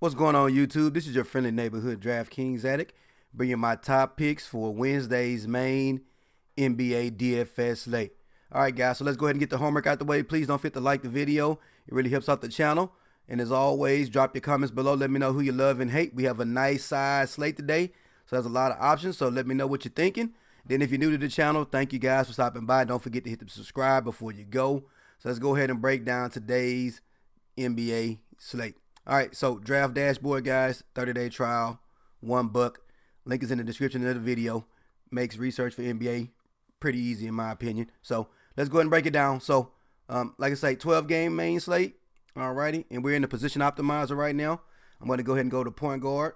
What's going on, YouTube? This is your friendly neighborhood DraftKings addict, bringing my top picks for Wednesday's main NBA DFS slate. All right, guys, so let's go ahead and get the homework out the way. Please don't forget to like the video. It really helps out the channel. And as always, drop your comments below. Let me know who you love and hate. We have a nice size slate today, so there's a lot of options. So let me know what you're thinking. Then if you're new to the channel, thank you guys for stopping by. Don't forget to hit the subscribe before you go. So let's go ahead and break down today's NBA slate. All right, so draft dashboard, guys, 30-day trial, $1. Link is in the description of the video. Makes research for NBA pretty easy in my opinion. So let's go ahead and break it down. So like I say, 12-game main slate. All righty, and we're in the position optimizer right now. I'm going to go ahead and go to point guard.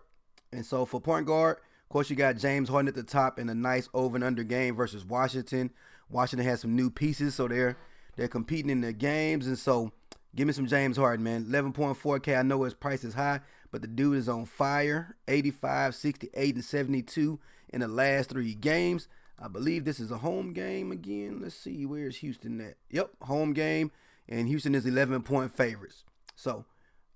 And so for point guard, of course, you got James Harden at the top in a nice over and under game versus Washington. Washington has some new pieces, so they're competing in their games. And so give me some James Harden, man. 11.4K. I know his price is high, but the dude is on fire. 85, 68, and 72 in the last 3 games. I believe this is a home game again. Let's see, where's Houston at? Yep, home game, and Houston is 11-point favorites. So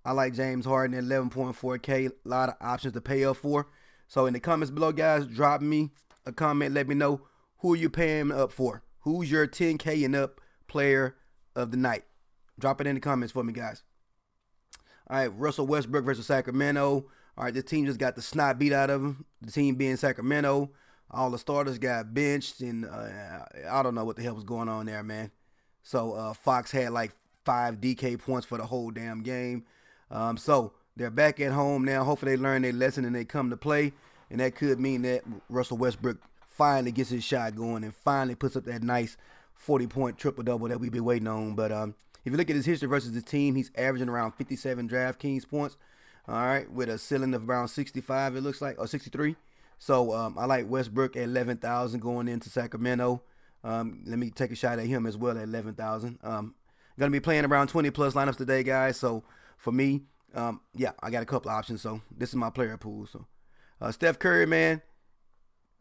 I like James Harden at 11.4K. A lot of options to pay up for. So in the comments below, guys, drop me a comment. Let me know who you're paying up for. Who's your 10K and up player of the night? Drop it in the comments for me, guys. All right, Russell Westbrook versus Sacramento. All right, this team just got the snot beat out of them. The team being Sacramento. All the starters got benched, and I don't know what the hell was going on there, man. So Fox had like 5 DK points for the whole damn game. So they're back at home now. Hopefully they learn their lesson and they come to play. And that could mean that Russell Westbrook finally gets his shot going and finally puts up that nice 40-point triple-double that we've been waiting on. But if you look at his history versus the team, he's averaging around 57 DraftKings points. All right, with a ceiling of around 65, it looks like, or 63. So I like Westbrook at 11,000 going into Sacramento. Let me take a shot at him as well at 11,000. Going to be playing around 20-plus lineups today, guys. So for me, yeah, I got a couple options. So this is my player pool. So Steph Curry, man,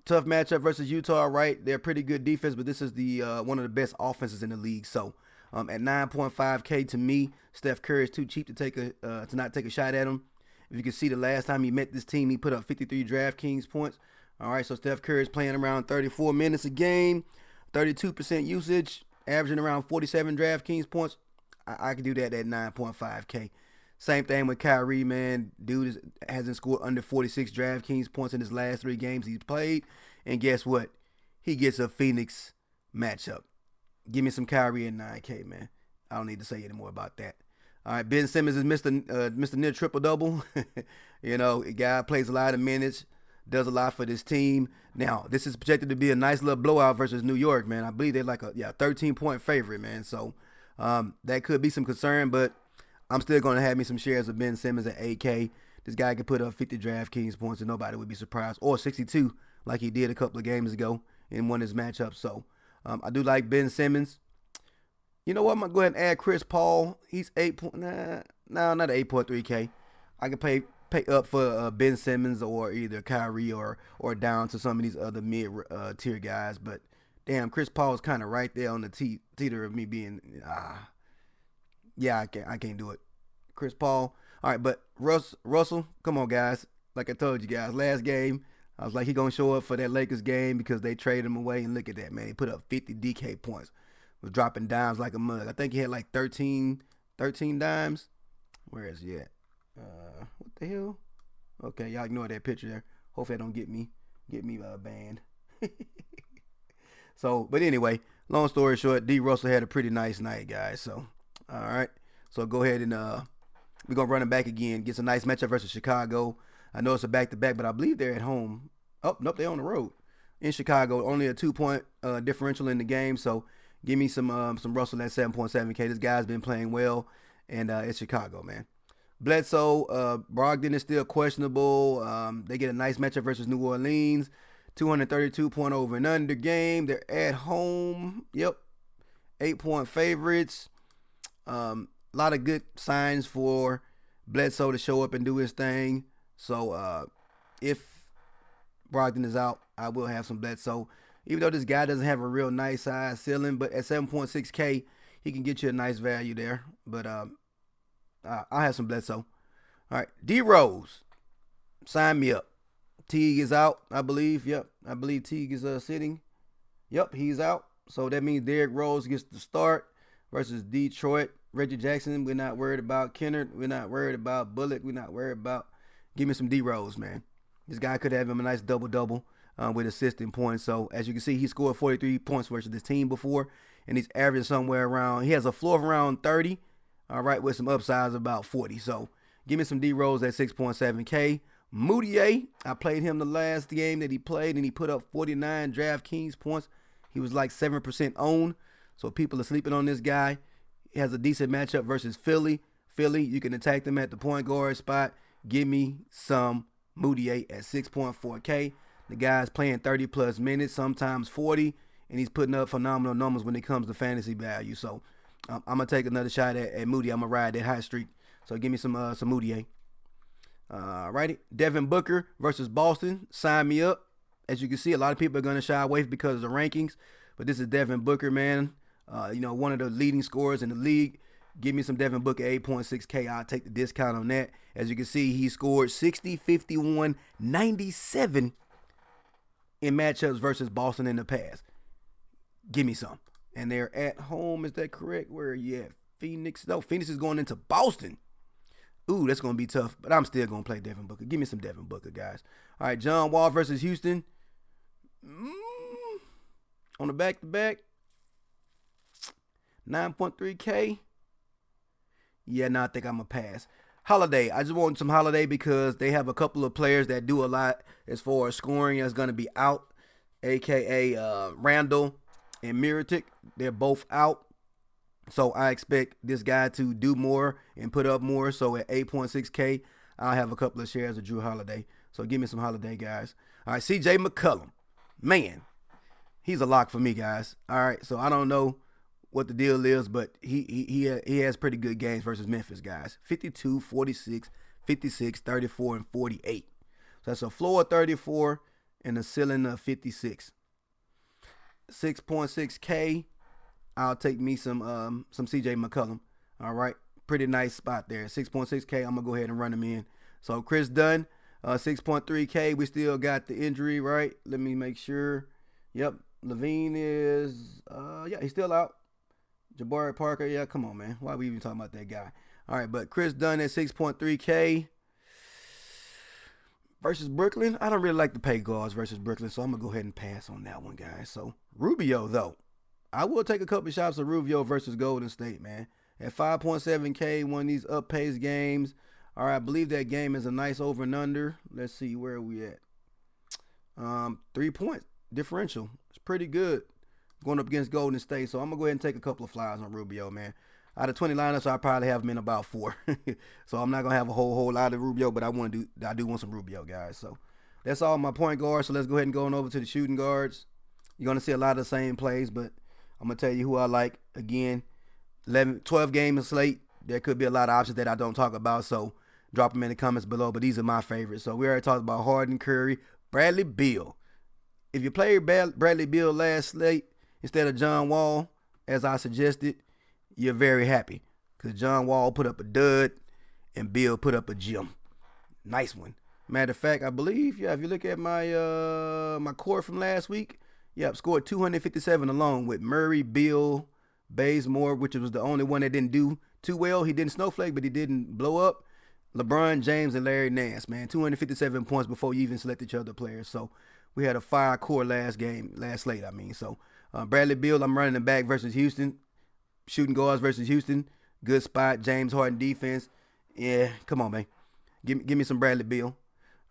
tough matchup versus Utah, right? They're pretty good defense, but this is the one of the best offenses in the league. So at 9.5K, to me, Steph Curry is too cheap to take to not take a shot at him. If you can see, the last time he met this team, he put up 53 DraftKings points. All right, so Steph Curry is playing around 34 minutes a game, 32% usage, averaging around 47 DraftKings points. I can do that at 9.5K. Same thing with Kyrie, man. Dude hasn't scored under 46 DraftKings points in his last 3 games he's played. And guess what? He gets a Phoenix matchup. Give me some Kyrie at 9K, man. I don't need to say any more about that. All right, Ben Simmons is Mr. Near Triple-Double. You know, a guy plays a lot of minutes, does a lot for this team. Now, this is projected to be a nice little blowout versus New York, man. I believe they're like a 13-point favorite, man. So that could be some concern, but I'm still going to have me some shares of Ben Simmons at 8K. This guy could put up 50 DraftKings points and nobody would be surprised. Or 62 like he did a couple of games ago in one of his matchups. So I do like Ben Simmons. You know what? I'm going to go ahead and add Chris Paul. He's 8. No, not 8.3K. I can pay up for Ben Simmons or either Kyrie or down to some of these other mid-tier guys. But, damn, Chris Paul is kind of right there on the teeter of me being, yeah, I can't do it. Chris Paul. All right, but Russell, come on, guys. Like I told you guys, last game, I was like, he going to show up for that Lakers game because they traded him away. And look at that, man. He put up 50 DK points. Was dropping dimes like a mug. I think he had like 13 dimes. Where is he at? What the hell? Okay, y'all ignore that picture there. Hopefully I don't get me banned. So, but anyway, long story short, D. Russell had a pretty nice night, guys. So, all right. So go ahead and we're gonna run him back again. Gets a nice matchup versus Chicago. I know it's a back-to-back, but I believe they're at home. Oh, nope, they're on the road in Chicago. Only a 2-point differential in the game. So give me some Russell at 7.7K. This guy's been playing well, and it's Chicago, man. Bledsoe, Brogdon is still questionable. They get a nice matchup versus New Orleans. 232-point over and under game. They're at home. Yep. 8-point favorites. A lot of good signs for Bledsoe to show up and do his thing. So if Brogdon is out, I will have some Bledsoe. Even though this guy doesn't have a real nice size ceiling, but at 7.6K, he can get you a nice value there. But I'll have some Bledsoe. All right, D Rose, sign me up. Teague is out, I believe. Yep, I believe Teague is sitting. Yep, he's out. So that means Derrick Rose gets the start versus Detroit. Reggie Jackson, we're not worried about. Kennard, we're not worried about. Bullock, we're not worried about. Give me some D Rose, man. This guy could have him a nice double-double with assisting points. So as you can see, he scored 43 points versus this team before, and he's averaging somewhere around, he has a floor of around 30, all right, with some upsides about 40. So give me some D Rose at 6.7K. Moutier, I played him the last game that he played, and he put up 49 DraftKings points. He was like 7% owned, so people are sleeping on this guy. He has a decent matchup versus Philly. Philly, you can attack them at the point guard spot. Give me some Moutier at 6.4K. The guy's playing 30-plus minutes, sometimes 40, and he's putting up phenomenal numbers when it comes to fantasy value. So I'm going to take another shot at Moutier. I'm going to ride that high streak. So give me some Moutier. Righty. Devin Booker versus Boston. Sign me up. As you can see, a lot of people are going to shy away because of the rankings, but this is Devin Booker, man. One of the leading scorers in the league. Give me some Devin Booker, 8.6K. I'll take the discount on that. As you can see, he scored 60, 51, 97 in matchups versus Boston in the past. Give me some. And they're at home. Is that correct? Where are you at? Phoenix? No, Phoenix is going into Boston. Ooh, that's going to be tough, but I'm still going to play Devin Booker. Give me some Devin Booker, guys. All right, John Wall versus Houston. On the back-to-back. 9.3K. Yeah, no, I think I'm going to pass. Holiday. I just want some Holiday because they have a couple of players that do a lot as far as scoring. That's going to be out, a.k.a. Randall and Mirotic. They're both out. So I expect this guy to do more and put up more. So at 8.6K, I'll have a couple of shares of Drew Holiday. So give me some Holiday, guys. All right, CJ McCollum. Man, he's a lock for me, guys. All right, so I don't know what the deal is, but he has pretty good games versus Memphis, guys. 52, 46, 56, 34, and 48. So that's a floor of 34 and a ceiling of 56. 6.6K. I'll take me some CJ McCollum. All right. Pretty nice spot there. 6.6K. I'm going to go ahead and run him in. So Chris Dunn, 6.3K. We still got the injury, right? Let me make sure. Yep. Levine is, he's still out. Jabari Parker. Yeah, come on, man. Why are we even talking about that guy? All right, but Chris Dunn at 6.3K. Versus Brooklyn. I don't really like the pay guards versus Brooklyn, so I'm going to go ahead and pass on that one, guys. So Rubio, though. I will take a couple shots of Rubio versus Golden State, man. At 5.7K, one of these up-paced games. All right, I believe that game is a nice over and under. Let's see, where are we at? 3-point differential. It's pretty good going up against Golden State. So I'm going to go ahead and take a couple of flyers on Rubio, man. Out of 20 lineups, I probably have him in about 4. So I'm not going to have a whole lot of Rubio, but I do want some Rubio, guys. So that's all my point guards. So let's go ahead and go on over to the shooting guards. You're going to see a lot of the same plays, but I'm going to tell you who I like. Again, 12 game slate. There could be a lot of options that I don't talk about, so drop them in the comments below. But these are my favorites. So we already talked about Harden, Curry, Bradley Beal. If you played Bradley Beal last slate instead of John Wall, as I suggested, you're very happy. Because John Wall put up a dud and Beal put up a gem. Nice one. Matter of fact, I believe, if you look at my my core from last week, scored 257 alone with Murray, Beal, Bazemore, which was the only one that didn't do too well. He didn't snowflake, but he didn't blow up. LeBron James and Larry Nance, man. 257 points before you even selected your other players. So we had a fire core last slate, So Bradley Beal, I'm running him back versus Houston. Shooting guards versus Houston. Good spot. James Harden defense. Yeah, come on, man. Give me some Bradley Beal.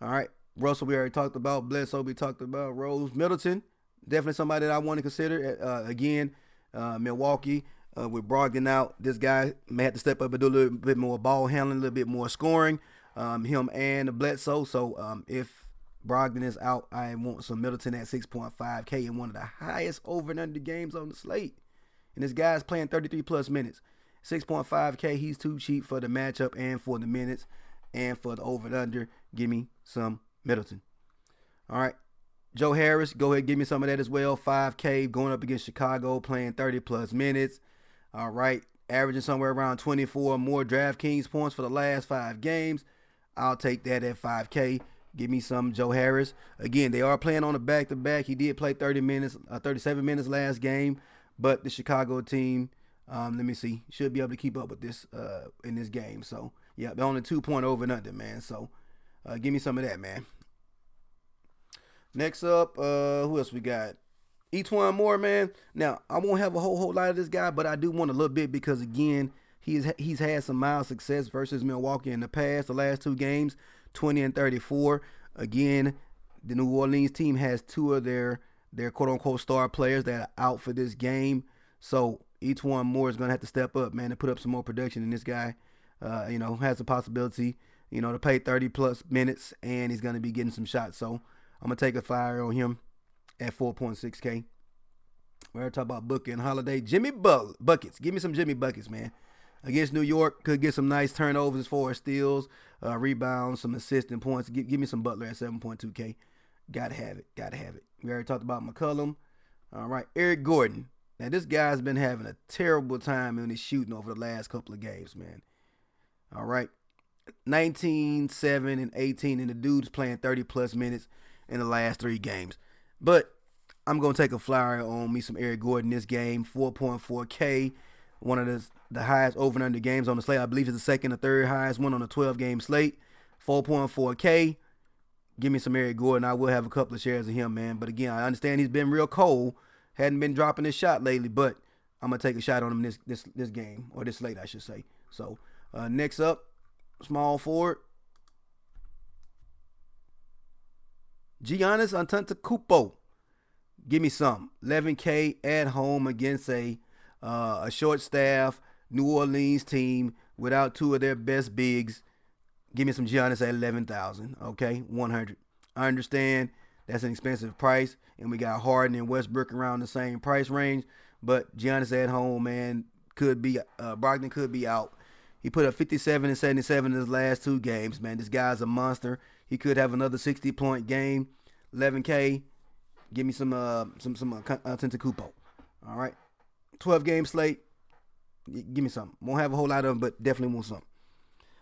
All right. Russell, we already talked about. Bledsoe, we talked about. Rose. Middleton. Definitely somebody that I want to consider. Again, Milwaukee with Brogdon out. This guy may have to step up and do a little bit more ball handling, a little bit more scoring. Him and Bledsoe. So if Brogdon is out, I want some Middleton at 6.5K in one of the highest over and under games on the slate. And this guy's playing 33-plus minutes. 6.5K, he's too cheap for the matchup and for the minutes and for the over and under. Give me some Middleton. All right. Joe Harris, go ahead and give me some of that as well. 5K going up against Chicago, playing 30-plus minutes. All right. Averaging somewhere around 24 or more DraftKings points for the last 5 games. I'll take that at 5K. Give me some Joe Harris. Again, they are playing on a back-to-back. He did play 37 minutes last game, but the Chicago team, let me see, should be able to keep up with this in this game. So, yeah, they're only 2-point over and under, man. So, give me some of that, man. Next up, who else we got? Etwan Moore, man. Now, I won't have a whole lot of this guy, but I do want a little bit because, again, he's had some mild success versus Milwaukee in the past. The last 2 games, 20 and 34. Again, the New Orleans team has 2 of their quote-unquote star players that are out for this game. So, Etwan Moore is going to have to step up, man, and put up some more production. And this guy, has the possibility, to play 30-plus minutes, and he's going to be getting some shots. So, I'm going to take a flyer on him at 4.6K. We're going to talk about Booker and Holiday. Jimmy Buckets. Give me some Jimmy Buckets, man. Against New York, could get some nice turnovers as far as steals, rebounds, some assists and points. Give me some Butler at 7.2K. Gotta have it. We already talked about McCollum. All right, Eric Gordon. Now, this guy's been having a terrible time in his shooting over the last couple of games, man. All right, 19, 7, and 18, and the dude's playing 30-plus minutes in the last 3 games. But I'm going to take a flyer on me some Eric Gordon this game, 4.4K. One of the highest over and under games on the slate. I believe it's the second or third highest one on the 12-game slate. 4.4K. Give me some Eric Gordon. I will have a couple of shares of him, man. But again, I understand he's been real cold. Hadn't been dropping his shot lately, but I'm going to take a shot on him this game, or this slate, I should say. So, next up, small forward. Giannis Antetokounmpo. Give me some. 11K at home against a short staff New Orleans team without 2 of their best bigs. Give me some Giannis at 11,000. Okay, 100. I understand that's an expensive price, and we got Harden and Westbrook around the same price range. But Giannis at home, man, could be Brogdon could be out. He put up 57 and 77 in his last 2 games, man. This guy's a monster. He could have another 60-point game. 11K. Give me some Antetokounmpo. All right. 12-game slate. Give me some. Won't have a whole lot of them, but definitely want some.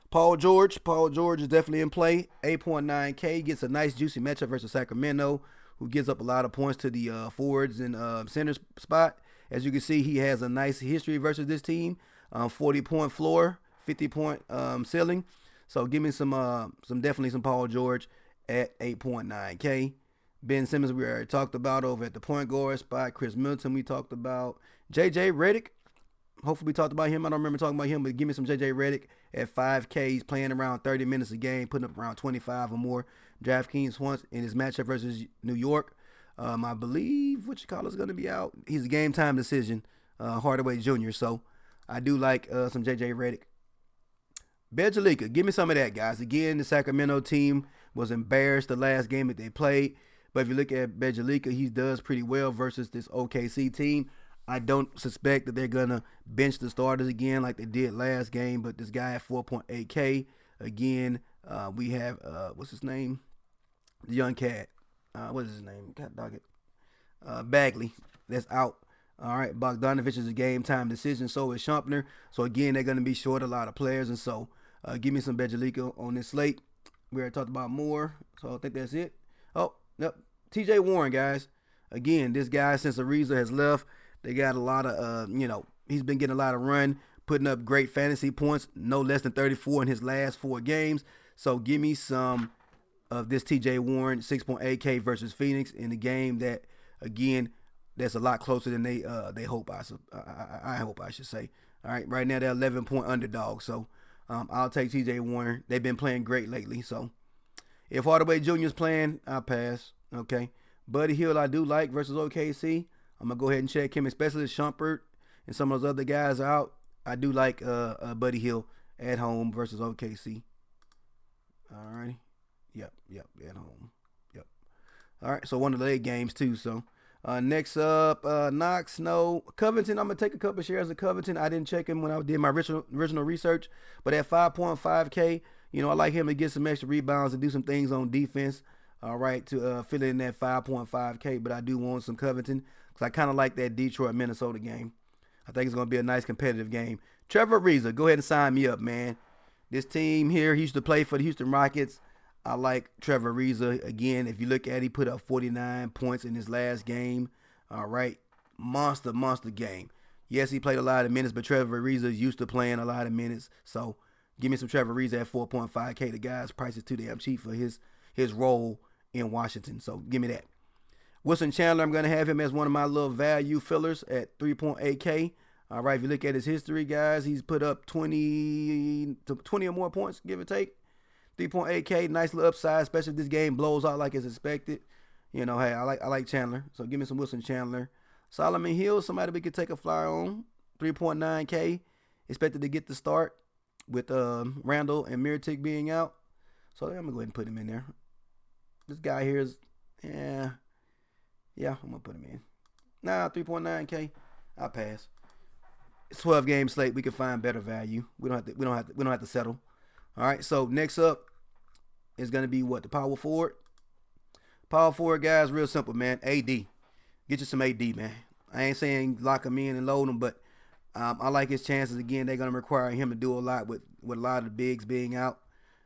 Paul George is definitely in play. 8.9K. Gets a nice juicy matchup versus Sacramento, who gives up a lot of points to the forwards and center spot. As you can see, he has a nice history versus this team. 40-point floor, 50-point ceiling. So give me definitely some Paul George at 8.9K. Ben Simmons, we already talked about over at the point guard spot. Chris Middleton, we talked about. JJ Redick, hopefully we talked about him. I don't remember talking about him, but give me some JJ Redick at 5K. He's playing around 30 minutes a game, putting up around 25 or more DraftKings points in his matchup versus New York. I believe is going to be out. He's a game time decision, Hardaway Jr. So I do like some JJ Redick. Bjelica, give me some of that, guys. Again, the Sacramento team was embarrassed the last game that they played. But if you look at Bjelica, he does pretty well versus this OKC team. I don't suspect that they're going to bench the starters again like they did last game. But this guy at 4.8K. Again, we have, what's his name? The young cat. What is his name? Cat Doggett. Bagley. That's out. All right. Bogdanovich is a game time decision. So is Shumpner. So, again, they're going to be short a lot of players. And so, give me some Bjelica on this slate. We already talked about more. So, I think that's it. Oh, yep. TJ Warren, guys. Again, this guy, since Ariza has left, they got a lot of, he's been getting a lot of run, putting up great fantasy points, no less than 34 in his last 4 games. So give me some of this TJ Warren, 6.8K versus Phoenix in a game that, again, that's a lot closer than they hope. I hope I should say. All right, right now they're 11-point underdog. So I'll take TJ Warren. They've been playing great lately. So if Hardaway Jr. is playing, I'll pass. Okay. Buddy Hield I do like versus OKC. I'm going to go ahead and check him, especially if Shumpert and some of those other guys are out. I do like Buddy Hield at home versus OKC. All righty. Yep, at home. Yep. All right, so one of the late games too. So next up, Knox, Snow, Covington. I'm going to take a couple of shares of Covington. I didn't check him when I did my original research, but at 5.5K, I like him to get some extra rebounds and do some things on defense. All right, to fill in that 5.5K, but I do want some Covington because I kind of like that Detroit-Minnesota game. I think it's going to be a nice competitive game. Trevor Ariza, go ahead and sign me up, man. This team here, he used to play for the Houston Rockets. I like Trevor Ariza. Again, if you look at it, he put up 49 points in his last game. All right. Monster game. Yes, he played a lot of minutes, but Trevor Ariza is used to playing a lot of minutes. So give me some Trevor Ariza at 4.5K. The guy's price is too damn cheap for his role in Washington. So give me that. Wilson Chandler, I'm going to have him as one of my little value fillers at 3.8K. All right, if you look at his history, guys, he's put up 20 or more points, give or take. 3.8K, nice little upside, especially if this game blows out like it's expected. You know, hey, I like Chandler, so give me some Wilson Chandler. Solomon Hill, somebody we could take a flyer on, 3.9K, expected to get the start with Randall and Miritic being out. So I'm going to go ahead and put him in there. This guy here is, yeah, I'm going to put him in. Nah, 3.9K, I'll pass. It's 12 game slate. We can find better value. We don't have to settle. All right. So next up is gonna be what, the power forward. Power forward guys, real simple, man. AD, get you some AD, man. I ain't saying lock him in and load him, but I like his chances. Again, they're gonna require him to do a lot with a lot of the bigs being out.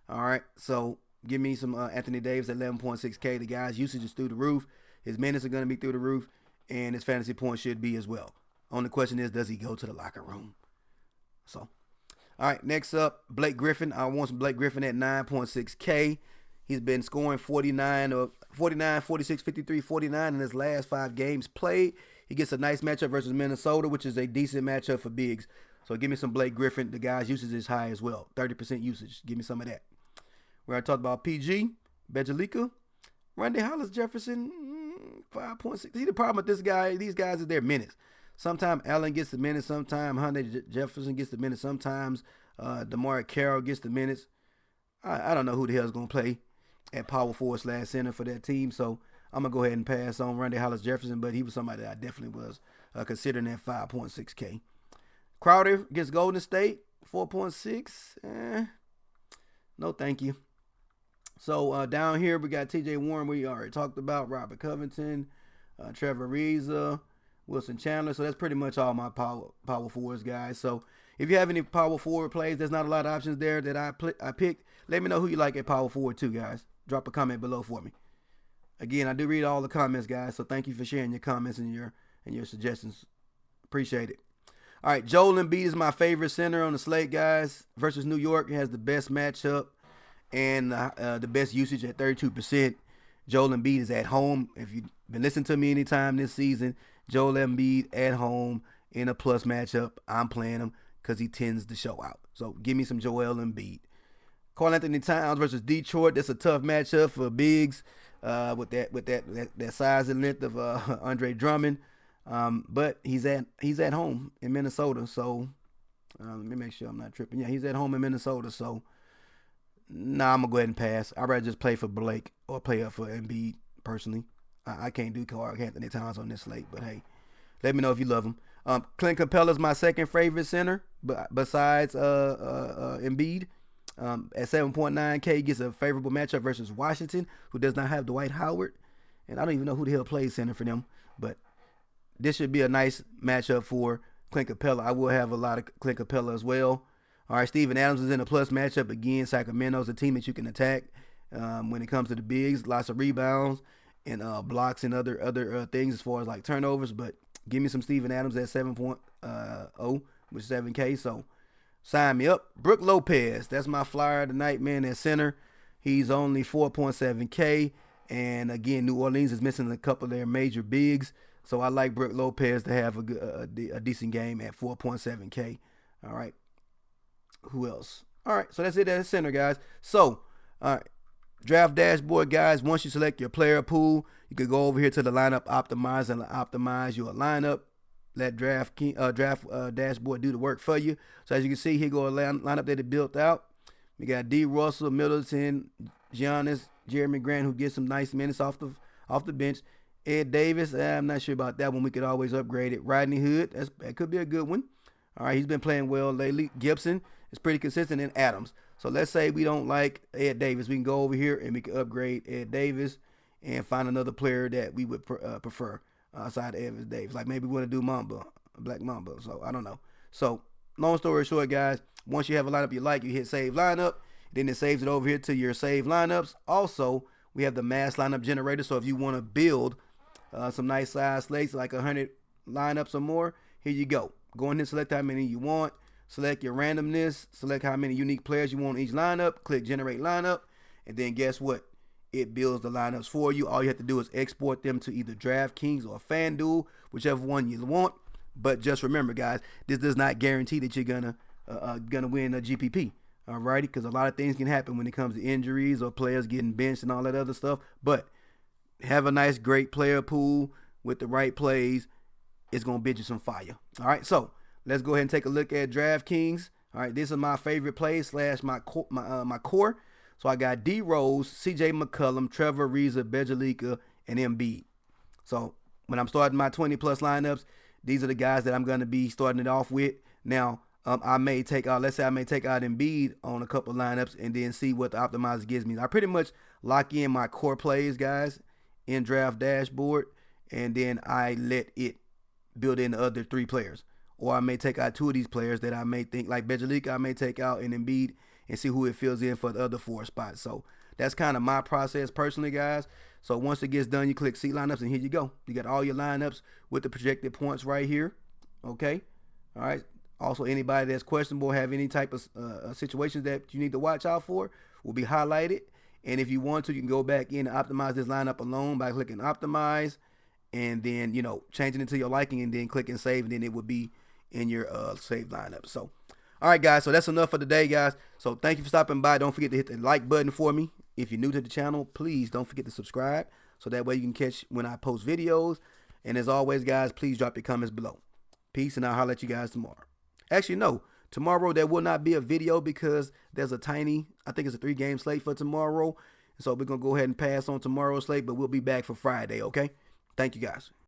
All right. So give me some Anthony Davis at 11.6K. The guy's usage is through the roof. His minutes are gonna be through the roof, and his fantasy points should be as well. Only question is, does he go to the locker room? So, all right, next up, Blake Griffin. I want some Blake Griffin at 9.6K. He's been scoring 49, 46, 53, 49 in his last 5 games played. He gets a nice matchup versus Minnesota, which is a decent matchup for bigs. So give me some Blake Griffin. The guy's usage is high as well, 30% usage. Give me some of that. We're going to talk about PG, Bejalica, Randy Hollis Jefferson, 5.6. See, the problem with these guys is their minutes. Sometimes Allen gets the minutes. Sometimes Hunter Jefferson gets the minutes. Sometimes DeMar Carroll gets the minutes. I don't know who the hell is going to play at power forward / center for that team. So I'm going to go ahead and pass on Randy Hollis Jefferson, but he was somebody that I definitely was considering at 5.6K. Crowder gets Golden State, 4.6. No, thank you. So down here, we got TJ Warren, we already talked about, Robert Covington, Trevor Ariza, Wilson Chandler. So that's pretty much all my power forwards, guys. So if you have any power forward plays, there's not a lot of options there that I picked. Let me know who you like at power forward too, guys. Drop a comment below for me. Again, I do read all the comments, guys. So thank you for sharing your comments and your suggestions. Appreciate it. All right, Joel Embiid is my favorite center on the slate, guys. Versus New York, he has the best matchup and the best usage at 32%. Joel Embiid is at home. If you've been listening to me anytime this season, Joel Embiid at home in a plus matchup, I'm playing him because he tends to show out. So give me some Joel Embiid. Karl Anthony Towns versus Detroit. That's a tough matchup for bigs with that size and length of Andre Drummond. But he's at home in Minnesota. So let me make sure I'm not tripping. Yeah, he's at home in Minnesota. So nah, I'm gonna go ahead and pass. I'd rather just play for Blake or play up for Embiid personally. I can't do Karl Anthony Towns on this slate, but hey, let me know if you love him. Clint Capella is my second favorite center, but besides Embiid, at 7.9K, he gets a favorable matchup versus Washington, who does not have Dwight Howard, and I don't even know who the hell plays center for them. But this should be a nice matchup for Clint Capella. I will have a lot of Clint Capella as well. All right, Steven Adams is in a plus matchup again. Sacramento's a team that you can attack when it comes to the bigs. Lots of rebounds and blocks and other things as far as like turnovers. But give me some Steven Adams at 7.0 with 7K. So sign me up. Brook Lopez, that's my flyer tonight, man, at center. He's only 4.7K. And again, New Orleans is missing a couple of their major bigs. So I like Brook Lopez to have a decent game at 4.7K. All right. Who else? All right. So that's it at center, guys. So, all right. Draft dashboard, guys. Once you select your player pool, you can go over here to the lineup optimize and optimize your lineup. Let draft dashboard do the work for you. So as you can see, here go a lineup that it built out. We got D. Russell, Middleton, Giannis, Jeremy Grant, who gets some nice minutes off the bench. Ed Davis, I'm not sure about that one. We could always upgrade it. Rodney Hood, that could be a good one. All right, he's been playing well lately. Gibson is pretty consistent, in Adams. So let's say we don't like Ed Davis. We can go over here and we can upgrade Ed Davis and find another player that we would prefer outside of Ed Davis. Like maybe we want to do Mamba, Black Mamba. So I don't know. So long story short, guys, once you have a lineup you like, you hit save lineup. Then it saves it over here to your save lineups. Also, we have the mass lineup generator. So if you want to build some nice size slates, like 100 lineups or more, here you go. Go in here, select how many you want. Select your randomness. Select how many unique players you want in each lineup. Click generate lineup. And then guess what? It builds the lineups for you. All you have to do is export them to either DraftKings or Fanduel, whichever one you want. But just remember, guys, this does not guarantee that you're gonna win a GPP. Alrighty, because a lot of things can happen when it comes to injuries or players getting benched and all that other stuff. But have a nice, great player pool with the right plays. It's gonna bid you some fire. All right, so let's go ahead and take a look at DraftKings. All right, this is my favorite plays slash my core. So I got D Rose, CJ McCollum, Trevor Ariza, Bejalica, and Embiid. So when I'm starting my 20 plus lineups, these are the guys that I'm gonna be starting it off with. Now, I may take out, let's say I may take out Embiid on a couple lineups and then see what the optimizer gives me. I pretty much lock in my core plays, guys, in draft dashboard, and then I let it build in the other 3 players. Or I may take out 2 of these players that I may think, like Bejalica, I may take out an Embiid and see who it fills in for the other 4 spots. So that's kind of my process personally, guys. So once it gets done, you click see lineups, and here you go. You got all your lineups with the projected points right here. Okay. All right. Also, anybody that's questionable, have any type of situations that you need to watch out for, will be highlighted. And if you want to, you can go back in and optimize this lineup alone by clicking optimize, and then, you know, changing it to your liking, and then clicking save, and then it will be in your saved lineup. So, all right, guys. So that's enough for today, guys. So thank you for stopping by. Don't forget to hit the like button for me. If you're new to the channel, please don't forget to subscribe, so that way you can catch when I post videos. And as always, guys, please drop your comments below. Peace, and I'll holler at you guys tomorrow. Actually, no. Tomorrow there will not be a video because there's a tiny, I think it's a 3-game slate for tomorrow. So we're going to go ahead and pass on tomorrow's slate, but we'll be back for Friday, okay? Thank you, guys.